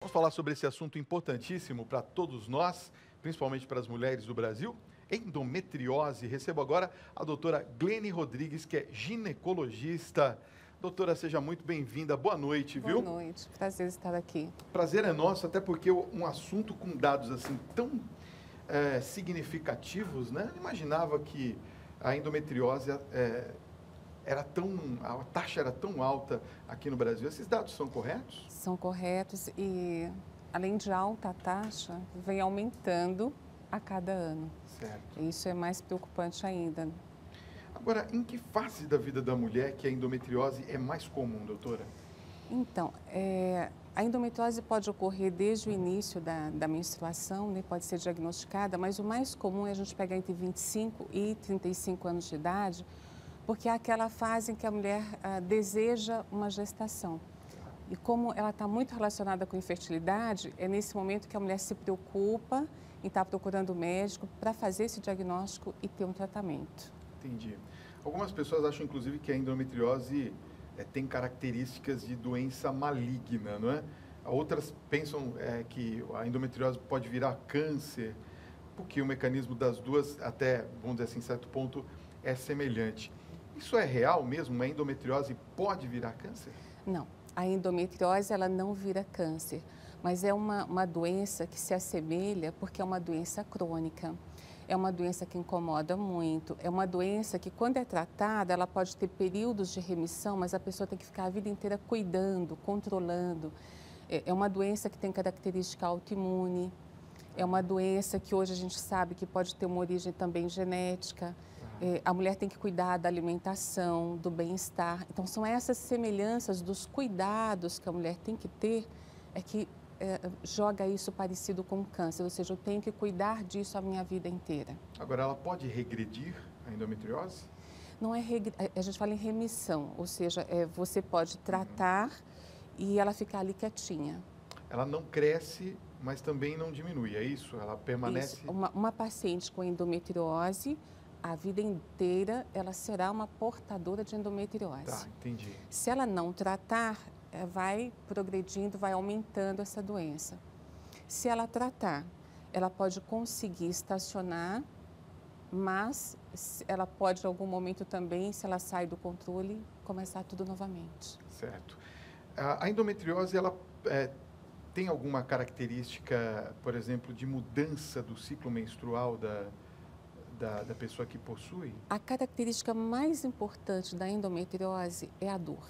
Vamos falar sobre esse assunto importantíssimo para todos nós, principalmente para as mulheres do Brasil, endometriose. Recebo agora a doutora Glene Rodrigues, que é ginecologista. Doutora, seja muito bem-vinda. Boa noite, viu? Boa noite, prazer estar aqui. Prazer é nosso, até porque um assunto com dados assim tão significativos, né? Eu não imaginava que a endometriose a taxa era tão alta aqui no Brasil. Esses dados são corretos? São corretos e, além de alta a taxa, vem aumentando a cada ano. Certo. Isso é mais preocupante ainda. Agora, em que fase da vida da mulher que a endometriose é mais comum, doutora? Então, a endometriose pode ocorrer desde o início da menstruação, né? Pode ser diagnosticada, mas o mais comum é a gente pegar entre 25 e 35 anos de idade, porque é aquela fase em que a mulher deseja uma gestação. E como ela está muito relacionada com infertilidade, é nesse momento que a mulher se preocupa em estar procurando o médico para fazer esse diagnóstico e ter um tratamento. Entendi. Algumas pessoas acham, inclusive, que a endometriose tem características de doença maligna, não é? Outras pensam que a endometriose pode virar câncer, porque o mecanismo das duas, até, vamos dizer assim, em certo ponto, é semelhante. Isso é real mesmo? A endometriose pode virar câncer? Não, a endometriose ela não vira câncer, mas é uma doença que se assemelha porque é uma doença crônica. É uma doença que incomoda muito, é uma doença que, quando é tratada, ela pode ter períodos de remissão, mas a pessoa tem que ficar a vida inteira cuidando, controlando. É uma doença que tem característica autoimune, é uma doença que hoje a gente sabe que pode ter uma origem também genética. A mulher tem que cuidar da alimentação, do bem-estar. Então, são essas semelhanças dos cuidados que a mulher tem que ter, que joga isso parecido com câncer, ou seja, eu tenho que cuidar disso a minha vida inteira. Agora, ela pode regredir a endometriose? Não é a gente fala em remissão, ou seja, você pode tratar e ela ficar ali quietinha. Ela não cresce, mas também não diminui, é isso? Ela permanece... Isso. Uma paciente com endometriose, a vida inteira, ela será uma portadora de endometriose. Tá, entendi. Se ela não tratar, vai progredindo, vai aumentando essa doença. Se ela tratar, ela pode conseguir estacionar, mas ela pode, em algum momento também, se ela sai do controle, começar tudo novamente. Certo. A endometriose, ela tem alguma característica, por exemplo, de mudança do ciclo menstrual da pessoa que possui? A característica mais importante da endometriose é a dor.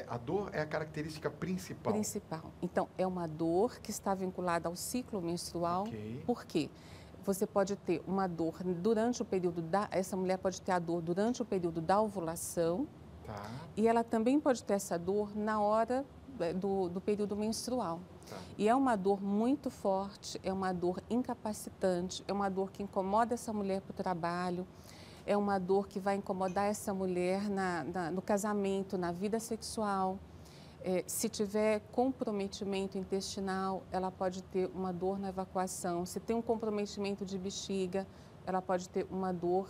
A dor é a característica principal? Principal. Então, é uma dor que está vinculada ao ciclo menstrual. Okay. Por quê? Você pode ter uma dor durante o período essa mulher pode ter a dor durante o período da ovulação. Tá. E ela também pode ter essa dor na hora do período menstrual. Tá. E é uma dor muito forte, é uma dor incapacitante, é uma dor que incomoda essa mulher para o trabalho, é uma dor que vai incomodar essa mulher no casamento, na vida sexual. Se tiver comprometimento intestinal, ela pode ter uma dor na evacuação. Se tem um comprometimento de bexiga, ela pode ter uma dor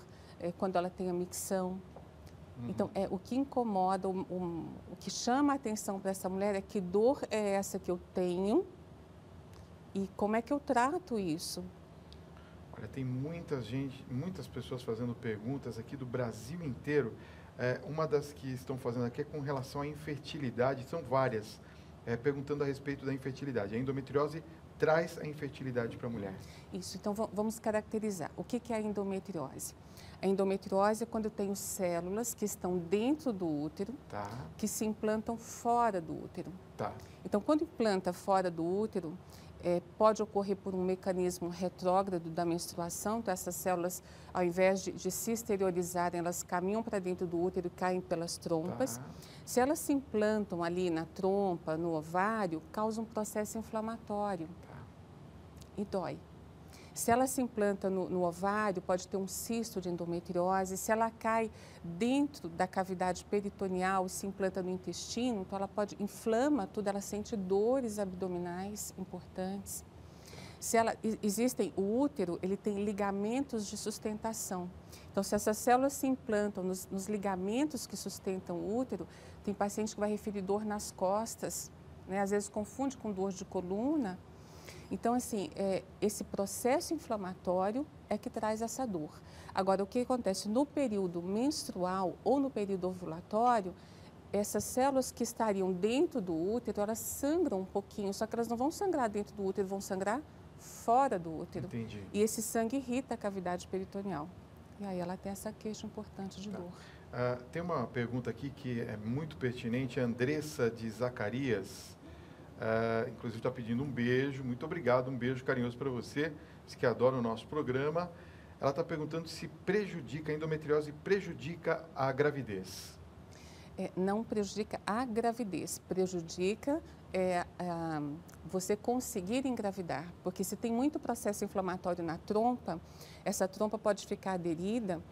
quando ela tem a micção. Então, o que incomoda, o que chama a atenção para essa mulher é que dor é essa que eu tenho e como é que eu trato isso. Olha, tem muitas pessoas fazendo perguntas aqui do Brasil inteiro. Uma das que estão fazendo aqui é com relação à infertilidade, são várias, perguntando a respeito da infertilidade. A endometriose traz a infertilidade para a mulher. Isso, então vamos caracterizar. O que é a endometriose? A endometriose é quando eu tenho células que estão dentro do útero, tá, que se implantam fora do útero. Tá. Então, quando implanta fora do útero, pode ocorrer por um mecanismo retrógrado da menstruação. Então, essas células, ao invés de se exteriorizarem, elas caminham para dentro do útero e caem pelas trompas. Tá. Se elas se implantam ali na trompa, no ovário, causa um processo inflamatório. Tá. E dói. Se ela se implanta no ovário, pode ter um cisto de endometriose. Se ela cai dentro da cavidade peritoneal e se implanta no intestino, então ela inflama tudo, ela sente dores abdominais importantes. O útero, ele tem ligamentos de sustentação. Então, se essas células se implantam nos ligamentos que sustentam o útero, tem paciente que vai referir dor nas costas, né? Às vezes confunde com dor de coluna. Então, assim, esse processo inflamatório é que traz essa dor. Agora, o que acontece no período menstrual ou no período ovulatório, essas células que estariam dentro do útero, elas sangram um pouquinho, só que elas não vão sangrar dentro do útero, vão sangrar fora do útero. Entendi. E esse sangue irrita a cavidade peritoneal. E aí ela tem essa queixa importante de dor. Tem uma pergunta aqui que é muito pertinente, a Andressa de Zacarias, inclusive está pedindo um beijo, muito obrigado, um beijo carinhoso para você, diz que adora o nosso programa. Ela está perguntando se prejudica, a endometriose prejudica a gravidez. Não prejudica a gravidez, prejudica você conseguir engravidar, porque se tem muito processo inflamatório na trompa, essa trompa pode ficar aderida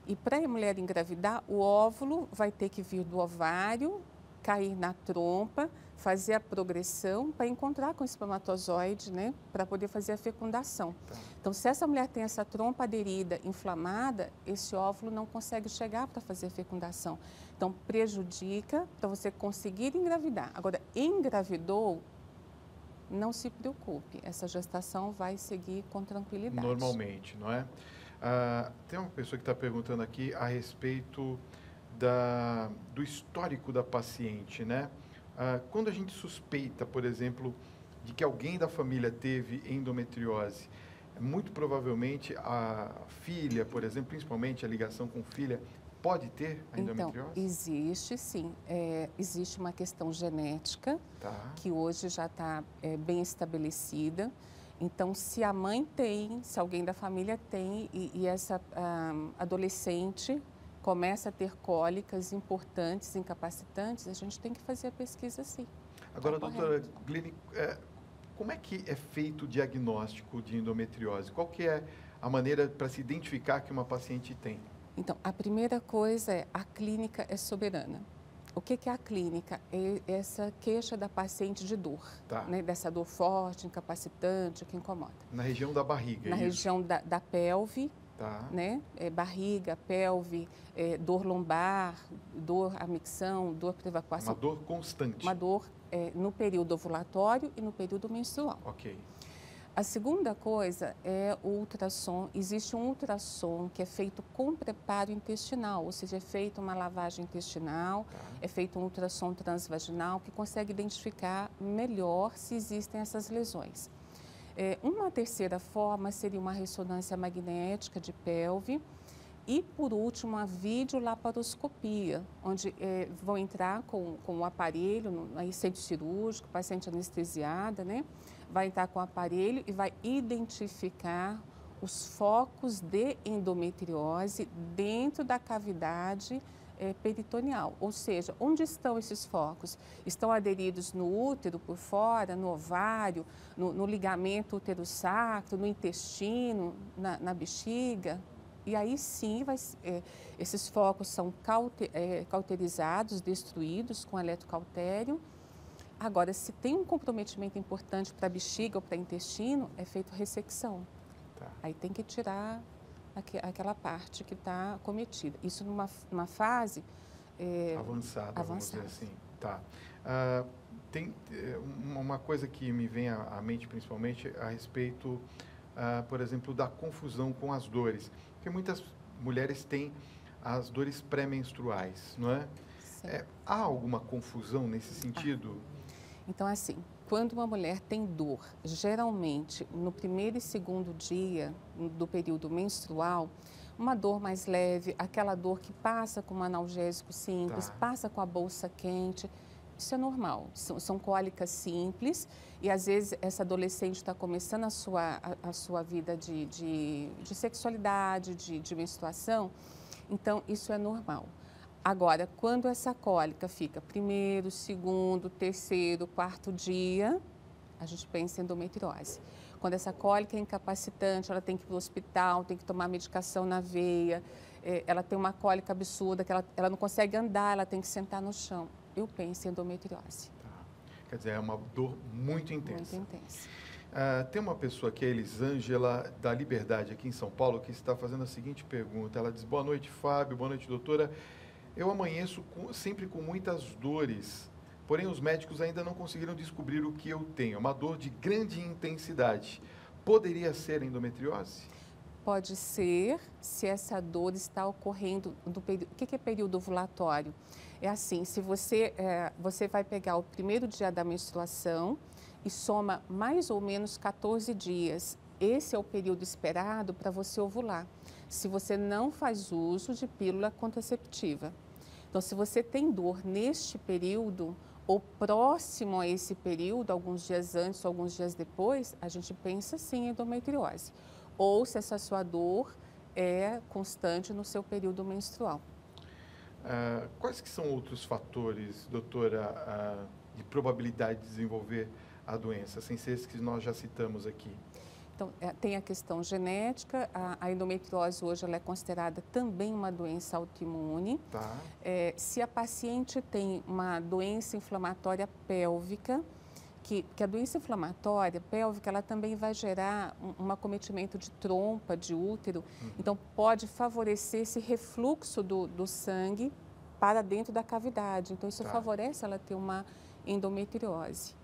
e para a mulher engravidar, o óvulo vai ter que vir do ovário, cair na trompa, fazer a progressão para encontrar com o espermatozoide, né, para poder fazer a fecundação. Tá. Então, se essa mulher tem essa trompa aderida, inflamada, esse óvulo não consegue chegar para fazer a fecundação. Então, prejudica para você conseguir engravidar. Agora, engravidou, não se preocupe, essa gestação vai seguir com tranquilidade. Normalmente, não é? Tem uma pessoa que está perguntando aqui a respeito do histórico da paciente, né? Quando a gente suspeita, por exemplo, de que alguém da família teve endometriose, muito provavelmente a filha, por exemplo, principalmente a ligação com filha, pode ter a endometriose? Então, existe sim. Existe uma questão genética, que hoje já está bem estabelecida. Então, se a mãe tem, se alguém da família tem e essa adolescente começa a ter cólicas importantes, incapacitantes, a gente tem que fazer a pesquisa sim. Agora, doutora Gline, como é que é feito o diagnóstico de endometriose? Qual que é a maneira para se identificar que uma paciente tem? Então, a primeira coisa é a clínica é soberana. O que é a clínica? É essa queixa da paciente de dor, né? Dessa dor forte, incapacitante, que incomoda. Na região da barriga, na região da pelve, né? Barriga, pelve, dor lombar, dor à micção, dor para evacuação. Uma dor constante. Uma dor no período ovulatório e no período menstrual. Ok. A segunda coisa é o ultrassom. Existe um ultrassom que é feito com preparo intestinal, ou seja, é feita uma lavagem intestinal, é feito um ultrassom transvaginal que consegue identificar melhor se existem essas lesões. Uma terceira forma seria uma ressonância magnética de pelve e, por último, a videolaparoscopia, onde vão entrar com o aparelho, no centro cirúrgico, paciente anestesiada, né? Vai entrar com o aparelho e vai identificar os focos de endometriose dentro da cavidade peritoneal. Ou seja, onde estão esses focos? Estão aderidos no útero por fora, no ovário, no ligamento útero-sacro, no intestino, na bexiga? E aí sim, esses focos são cauterizados, destruídos com eletrocautério. Agora, se tem um comprometimento importante para a bexiga ou para o intestino, é feito ressecção. Aí tem que tirar aquela parte que está cometida. Isso numa fase avançada, vamos dizer assim. Tem uma coisa que me vem à mente, principalmente, a respeito, por exemplo, da confusão com as dores. Porque muitas mulheres têm as dores pré-menstruais, não é? Há alguma confusão nesse sentido? Então, assim, quando uma mulher tem dor, geralmente no primeiro e segundo dia do período menstrual, uma dor mais leve, aquela dor que passa com um analgésico simples, passa com a bolsa quente, isso é normal. São cólicas simples e às vezes essa adolescente está começando a sua vida de sexualidade, de menstruação, então isso é normal. Agora, quando essa cólica fica primeiro, segundo, terceiro, quarto dia, a gente pensa em endometriose. Quando essa cólica é incapacitante, ela tem que ir para o hospital, tem que tomar medicação na veia, ela tem uma cólica absurda, que ela não consegue andar, ela tem que sentar no chão. Eu penso em endometriose. Quer dizer, é uma dor muito intensa. Muito intensa. Tem uma pessoa aqui, a Elisângela, da Liberdade, aqui em São Paulo, que está fazendo a seguinte pergunta. Ela diz: boa noite, Fábio, boa noite, doutora. Eu amanheço sempre com muitas dores porém os médicos ainda não conseguiram descobrir o que eu tenho. É uma dor de grande intensidade. Poderia ser endometriose? Pode ser, se essa dor está ocorrendo no período. O que é período ovulatório? É assim, se você vai pegar o primeiro dia da menstruação e soma mais ou menos 14 dias. Esse é o período esperado para você ovular, se você não faz uso de pílula contraceptiva. Então, se você tem dor neste período ou próximo a esse período, alguns dias antes ou alguns dias depois, a gente pensa sim em endometriose. Ou se essa sua dor é constante no seu período menstrual. Quais que são outros fatores, doutora, de probabilidade de desenvolver a doença, sem ser esses que nós já citamos aqui? Então, tem a questão genética, a endometriose hoje ela é considerada também uma doença autoimune. Tá. Se a paciente tem uma doença inflamatória pélvica, que a doença inflamatória pélvica, ela também vai gerar um acometimento de trompa, de útero, então pode favorecer esse refluxo do sangue para dentro da cavidade, então isso favorece ela ter uma endometriose.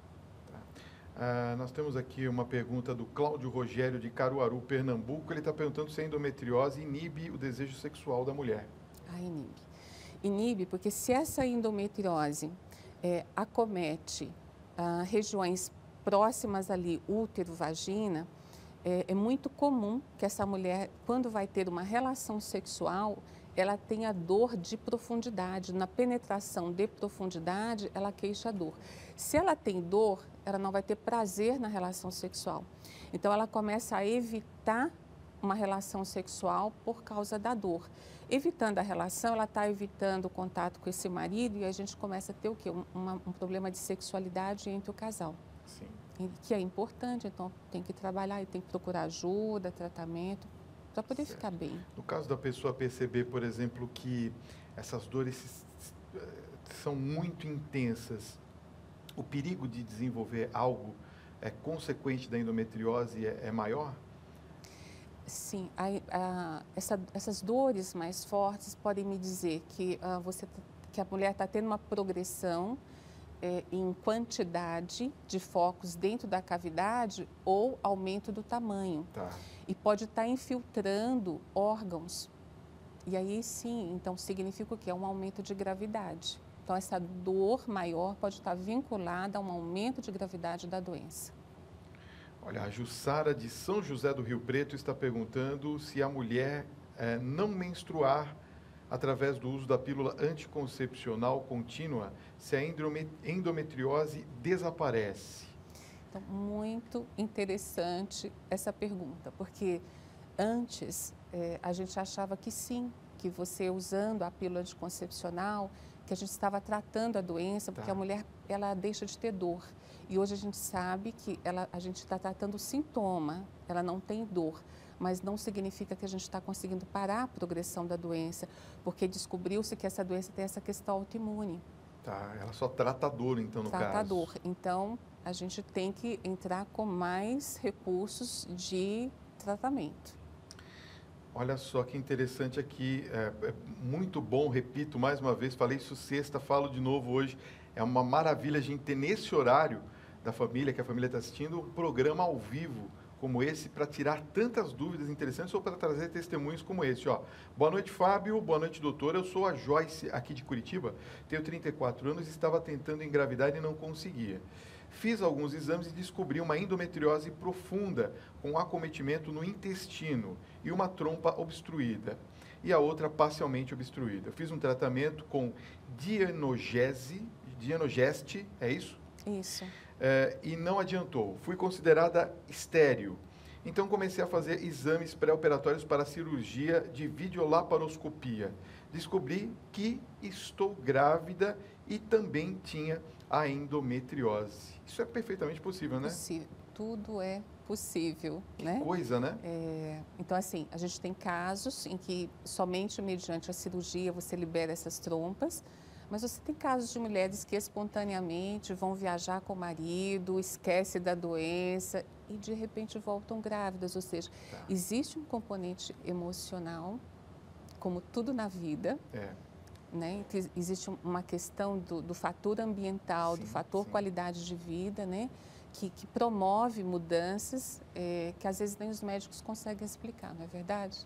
Nós temos aqui uma pergunta do Cláudio Rogério de Caruaru, Pernambuco. Ele está perguntando se a endometriose inibe o desejo sexual da mulher. Inibe. Inibe porque se essa endometriose acomete regiões próximas ali, útero, vagina, é muito comum que essa mulher, quando vai ter uma relação sexual, ela tenha dor de profundidade. Na penetração de profundidade, ela queixa dor. Se ela tem dor, ela não vai ter prazer na relação sexual. Então, ela começa a evitar uma relação sexual por causa da dor. Evitando a relação, ela está evitando o contato com esse marido e a gente começa a ter o quê? Um problema de sexualidade entre o casal. Sim. Que é importante, então tem que trabalhar e tem que procurar ajuda, tratamento, para poder ficar bem. No caso da pessoa perceber, por exemplo, que essas dores são muito intensas, o perigo de desenvolver algo consequente da endometriose é maior? Sim, essas dores mais fortes podem me dizer que, que a mulher está tendo uma progressão em quantidade de focos dentro da cavidade ou aumento do tamanho. Tá. E pode estar infiltrando órgãos. E aí sim, então significa o quê? Um aumento de gravidade. Então essa dor maior pode estar vinculada a um aumento de gravidade da doença. Olha, a Jussara de São José do Rio Preto está perguntando se a mulher não menstruar através do uso da pílula anticoncepcional contínua, se a endometriose desaparece. Então, muito interessante essa pergunta, porque antes a gente achava que sim, que você usando a pílula anticoncepcional, que a gente estava tratando a doença, porque a mulher ela deixa de ter dor. E hoje a gente sabe que a gente está tratando o sintoma, ela não tem dor, mas não significa que a gente está conseguindo parar a progressão da doença, porque descobriu-se que essa doença tem essa questão autoimune. Tá, ela só trata a dor, então, no caso. Trata a dor. Então, a gente tem que entrar com mais recursos de tratamento. Olha só que interessante aqui, é muito bom, repito mais uma vez, falei isso sexta, falo de novo hoje, é uma maravilha a gente ter nesse horário da família, que a família está assistindo, um programa ao vivo como esse, para tirar tantas dúvidas interessantes ou para trazer testemunhos como esse. Ó, boa noite, Fábio, boa noite, doutora, eu sou a Joyce, aqui de Curitiba, tenho 34 anos e estava tentando engravidar e não conseguia. Fiz alguns exames e descobri uma endometriose profunda, com acometimento no intestino e uma trompa obstruída, e a outra parcialmente obstruída. Fiz um tratamento com Dienogeste, é isso? Isso. E não adiantou. Fui considerada estéril. Então comecei a fazer exames pré-operatórios para a cirurgia de videolaparoscopia. Descobri que estou grávida e também tinha a endometriose. Isso é perfeitamente possível, né? Possível. Tudo é possível, né? Coisa, né? Então, assim, a gente tem casos em que somente mediante a cirurgia você libera essas trompas, mas você tem casos de mulheres que espontaneamente vão viajar com o marido, esquece da doença e de repente voltam grávidas. Ou seja, existe um componente emocional, como tudo na vida, né? Existe uma questão do fator ambiental, Sim, do fator sim. qualidade de vida, né? Que promove mudanças que às vezes nem os médicos conseguem explicar, não é verdade?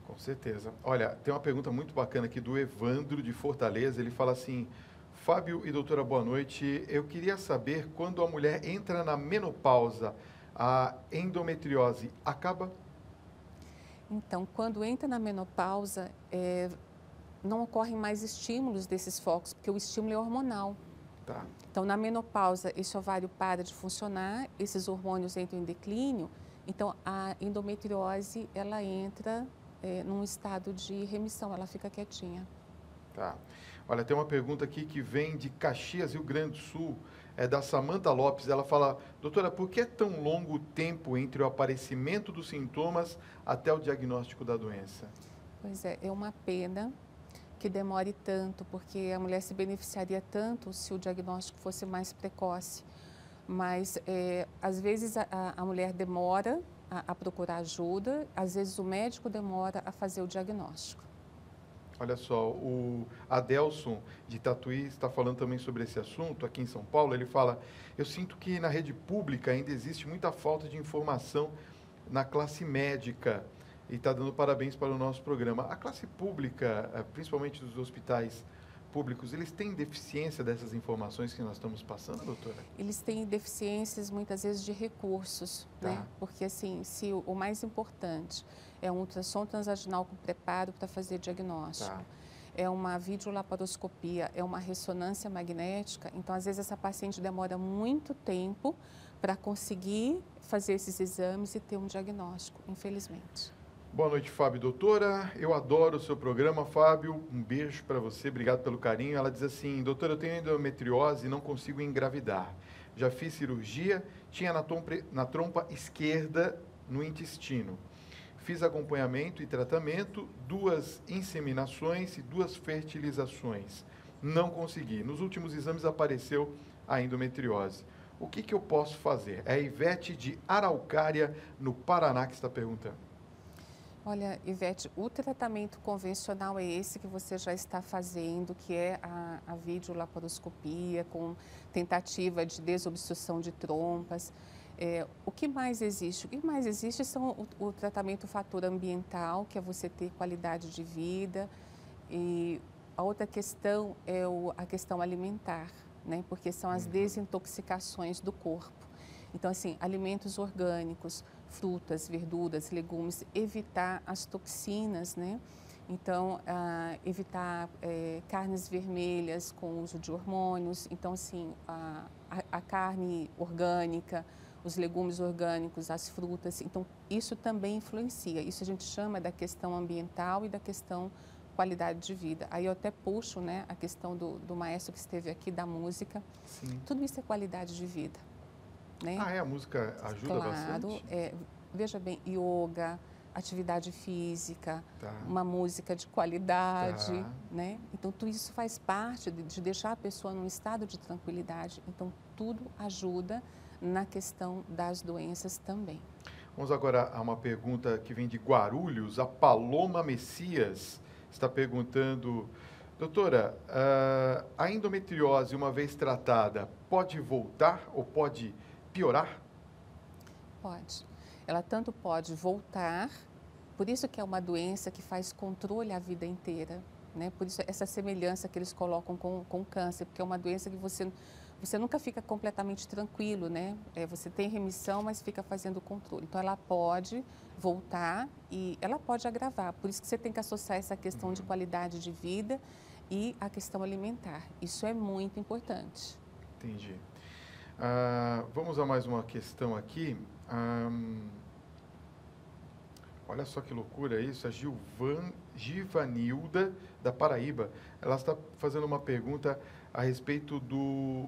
Com certeza. Olha, tem uma pergunta muito bacana aqui do Evandro de Fortaleza. Ele fala assim: Fábio e doutora, boa noite. Eu queria saber quando a mulher entra na menopausa, a endometriose acaba? Então, quando entra na menopausa, não ocorrem mais estímulos desses focos, porque o estímulo é hormonal. Tá, Então, na menopausa, esse ovário para de funcionar, esses hormônios entram em declínio, então a endometriose, ela entra num estado de remissão, ela fica quietinha. tá. Olha, tem uma pergunta aqui que vem de Caxias, Rio Grande do Sul, é da Samanta Lopes. Ela fala: doutora, por que é tão longo o tempo entre o aparecimento dos sintomas até o diagnóstico da doença? Pois é uma pena que demore tanto, porque a mulher se beneficiaria tanto se o diagnóstico fosse mais precoce. Mas, às vezes, a mulher demora a procurar ajuda, às vezes o médico demora a fazer o diagnóstico. Olha só, o Adelson de Tatuí está falando também sobre esse assunto aqui em São Paulo. Ele fala: eu sinto que na rede pública ainda existe muita falta de informação na classe médica, e está dando parabéns para o nosso programa. A classe pública, principalmente dos hospitais públicos, eles têm deficiência dessas informações que nós estamos passando, doutora? Eles têm deficiências, muitas vezes, de recursos, Tá. né? Porque, assim, se o mais importante é um ultrassom transvaginal com preparo para fazer diagnóstico, Tá. é uma videolaparoscopia, é uma ressonância magnética, então, às vezes, essa paciente demora muito tempo para conseguir fazer esses exames e ter um diagnóstico, infelizmente. Boa noite, Fábio e doutora. Eu adoro o seu programa, Fábio. Um beijo para você, obrigado pelo carinho. Ela diz assim: doutora, eu tenho endometriose e não consigo engravidar. Já fiz cirurgia, tinha na trompa esquerda no intestino. Fiz acompanhamento e tratamento, 2 inseminações e 2 fertilizações. Não consegui. Nos últimos exames apareceu a endometriose. O que eu posso fazer? É a Ivete de Araucária, no Paraná, que está perguntando. Olha, Ivete, o tratamento convencional é esse que você já está fazendo, que é a videolaparoscopia com tentativa de desobstrução de trompas. O que mais existe? O que mais existe são o tratamento fator ambiental, que é você ter qualidade de vida, e a outra questão é a questão alimentar, né? Porque são as desintoxicações do corpo. Então, assim, alimentos orgânicos, frutas, verduras, legumes, evitar as toxinas, né? Então, evitar carnes vermelhas com uso de hormônios. Então, assim, a carne orgânica, os legumes orgânicos, as frutas. Então, isso também influencia. Isso a gente chama da questão ambiental e da questão qualidade de vida. Aí eu até puxo, né, a questão do maestro que esteve aqui, da música. Sim. Tudo isso é qualidade de vida. Né? A música ajuda bastante? Veja bem, yoga, atividade física, Tá. uma música de qualidade, Tá. né? Então, tudo isso faz parte de deixar a pessoa num estado de tranquilidade. Então, tudo ajuda na questão das doenças também. Vamos agora a uma pergunta que vem de Guarulhos. A Paloma Messias está perguntando: doutora, a endometriose, uma vez tratada, pode voltar ou pode piorar? Pode. Ela tanto pode voltar, por isso que é uma doença que faz controle a vida inteira, né? Por isso essa semelhança que eles colocam com o câncer, porque é uma doença que você nunca fica completamente tranquilo, né? Você tem remissão, mas fica fazendo controle. Então, ela pode voltar e ela pode agravar. Por isso que você tem que associar essa questão de qualidade de vida e a questão alimentar. Isso é muito importante. Entendi. Vamos a mais uma questão aqui. Olha só que loucura isso. A Givanilda, da Paraíba, ela está fazendo uma pergunta a respeito do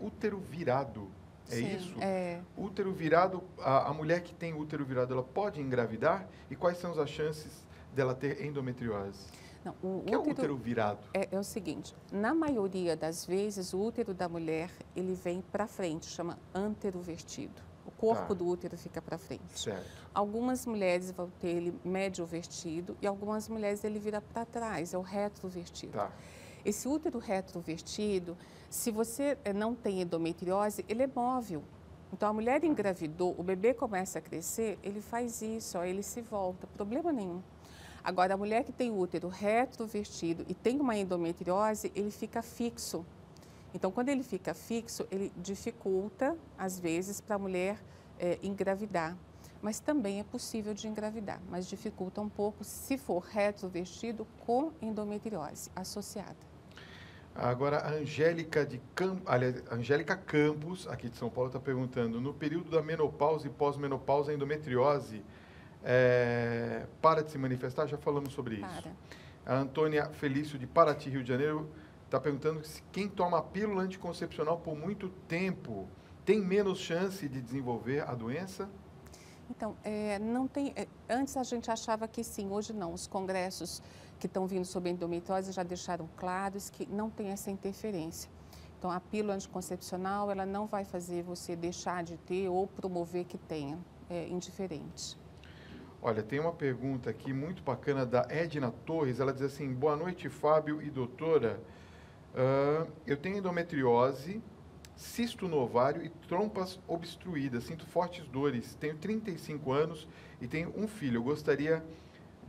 útero virado. É Sim, isso? é. Útero virado, a mulher que tem útero virado, ela pode engravidar? E quais são as chances dela ter endometriose? Não, O que é o útero virado? é o seguinte, na maioria das vezes, o útero da mulher, ele vem para frente, chama anterovertido. O corpo Tá. do útero fica para frente. Certo. Algumas mulheres vão ter ele médio-vertido e algumas mulheres ele vira para trás, é o retrovertido. Tá. Esse útero retrovertido, se você não tem endometriose, ele é móvel. Então, a mulher engravidou, o bebê começa a crescer, ele faz isso, ó, ele se volta, problema nenhum. Agora, a mulher que tem útero retrovertido e tem uma endometriose, ele fica fixo. Então, quando ele fica fixo, ele dificulta, às vezes, para a mulher engravidar. Mas também é possível de engravidar, mas dificulta um pouco se for retrovertido com endometriose associada. Agora, a Angélica Campos, aqui de São Paulo, está perguntando, no período da menopausa e pós-menopausa, a endometriose para de se manifestar? Já falamos sobre isso. Para. A Antônia Felício, de Paraty, Rio de Janeiro, está perguntando se quem toma pílula anticoncepcional por muito tempo tem menos chance de desenvolver a doença? Então, não tem. Antes a gente achava que sim, hoje não. Os congressos que estão vindo sobre endometriose já deixaram claros que não tem essa interferência. Então, a pílula anticoncepcional, ela não vai fazer você deixar de ter ou promover que tenha. É indiferente. Olha, tem uma pergunta aqui muito bacana da Edna Torres. Ela diz assim: boa noite, Fábio e doutora. Eu tenho endometriose, cisto no ovário e trompas obstruídas. Sinto fortes dores. Tenho 35 anos e tenho um filho. Eu gostaria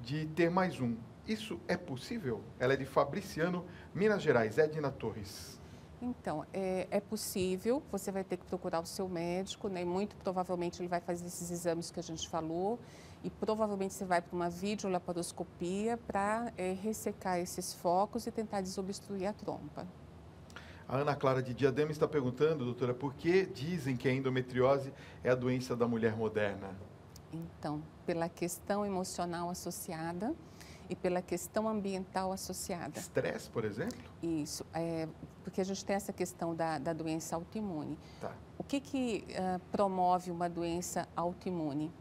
de ter mais um. Isso é possível? Ela é de Fabriciano, Minas Gerais. Edna Torres. Então, é possível, você vai ter que procurar o seu médico, né? Muito provavelmente ele vai fazer esses exames que a gente falou e provavelmente você vai para uma videolaparoscopia para ressecar esses focos e tentar desobstruir a trompa. A Ana Clara de Diadema está perguntando, doutora, por que dizem que a endometriose é a doença da mulher moderna? Então, pela questão emocional associada e pela questão ambiental associada. Estresse, por exemplo? Isso, porque a gente tem essa questão da doença autoimune. Tá. O que promove uma doença autoimune?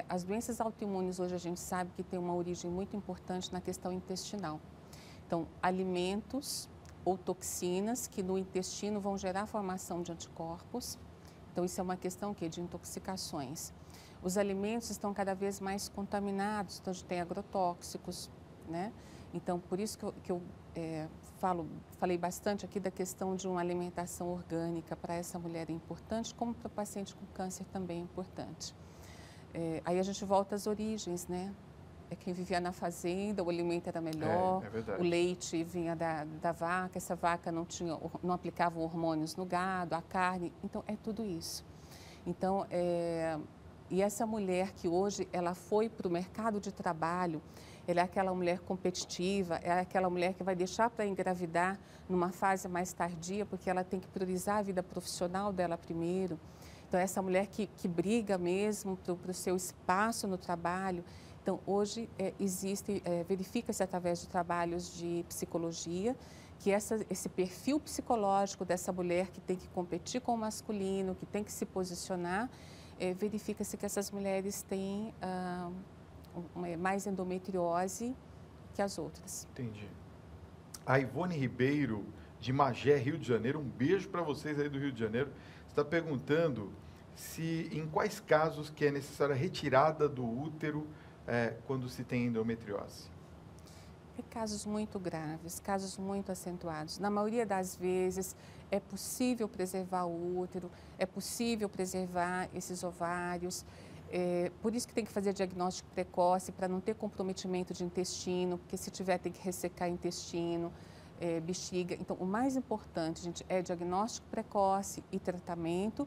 As doenças autoimunes hoje a gente sabe que tem uma origem muito importante na questão intestinal. Então, alimentos ou toxinas que no intestino vão gerar a formação de anticorpos. Então, isso é uma questão de intoxicações. Os alimentos estão cada vez mais contaminados, então a gente tem agrotóxicos, né? Então, por isso que eu falei bastante aqui da questão de uma alimentação orgânica para essa mulher é importante, como para o paciente com câncer também é importante. Aí a gente volta às origens, né? Quem vivia na fazenda, o alimento era melhor, o leite vinha da vaca, essa vaca não aplicava hormônios no gado, a carne, então é tudo isso. Então, e essa mulher que hoje ela foi para o mercado de trabalho, ela é aquela mulher competitiva, é aquela mulher que vai deixar para engravidar numa fase mais tardia, porque ela tem que priorizar a vida profissional dela primeiro. Então, essa mulher que briga mesmo para o seu espaço no trabalho. Então, hoje verifica-se através de trabalhos de psicologia, que esse perfil psicológico dessa mulher que tem que competir com o masculino, que tem que se posicionar, verifica-se que essas mulheres têm mais endometriose que as outras. Entendi. A Ivone Ribeiro, de Magé, Rio de Janeiro, um beijo para vocês aí do Rio de Janeiro, está perguntando em quais casos que é necessária a retirada do útero quando se tem endometriose. Casos muito graves, casos muito acentuados. Na maioria das vezes, é possível preservar o útero, é possível preservar esses ovários. Por isso que tem que fazer diagnóstico precoce, para não ter comprometimento de intestino, porque se tiver tem que ressecar intestino, bexiga. Então, o mais importante, gente, é diagnóstico precoce e tratamento.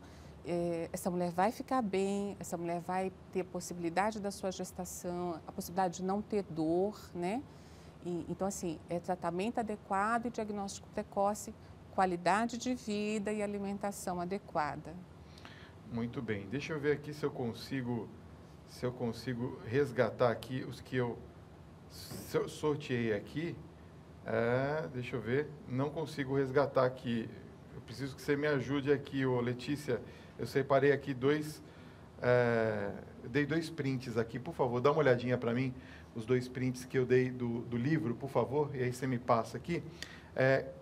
Essa mulher vai ficar bem, essa mulher vai ter a possibilidade da sua gestação, a possibilidade de não ter dor, né? Então, assim, tratamento adequado e diagnóstico precoce, qualidade de vida e alimentação adequada. Muito bem. Deixa eu ver aqui se eu consigo resgatar aqui os que eu sorteei aqui. Deixa eu ver. Não consigo resgatar aqui. Eu preciso que você me ajude aqui, Letícia. Eu separei aqui dois Eu dei 2 prints aqui, por favor, dá uma olhadinha para mim, os 2 prints que eu dei do livro, por favor, e aí você me passa aqui.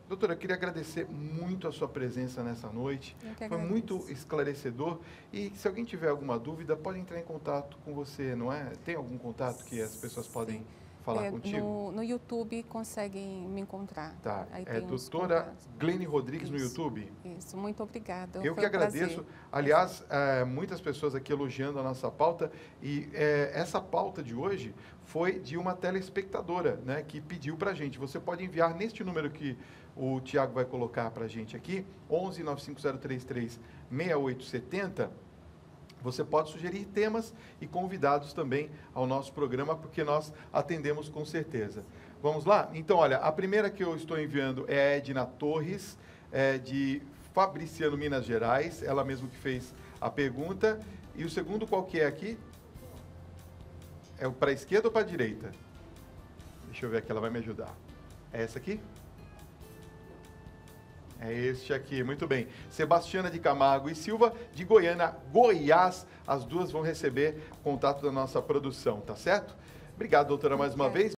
Doutora, eu queria agradecer muito a sua presença nessa noite. Foi muito esclarecedor. E se alguém tiver alguma dúvida, pode entrar em contato com você, não é? Tem algum contato que as pessoas podem falar contigo? No YouTube conseguem me encontrar. Tá. Aí doutora Glene Rodrigues no YouTube? Isso, muito obrigada. Eu que agradeço. Aliás, muitas pessoas aqui elogiando a nossa pauta. E essa pauta de hoje foi de uma telespectadora, né, que pediu para a gente. Você pode enviar neste número que o Tiago vai colocar para a gente aqui, 11 95033 6870. Você pode sugerir temas e convidados também ao nosso programa, porque nós atendemos com certeza. Vamos lá? Então, olha, a primeira que eu estou enviando é a Edna Torres, de Fabriciano, Minas Gerais. Ela mesma que fez a pergunta. E o segundo qual que é aqui? É o para a esquerda ou para a direita? Deixa eu ver aqui, ela vai me ajudar. É essa aqui? É este aqui, muito bem. Sebastiana de Camargo e Silva, de Goiânia, Goiás. As duas vão receber contato da nossa produção, tá certo? Obrigado, doutora, mais uma vez.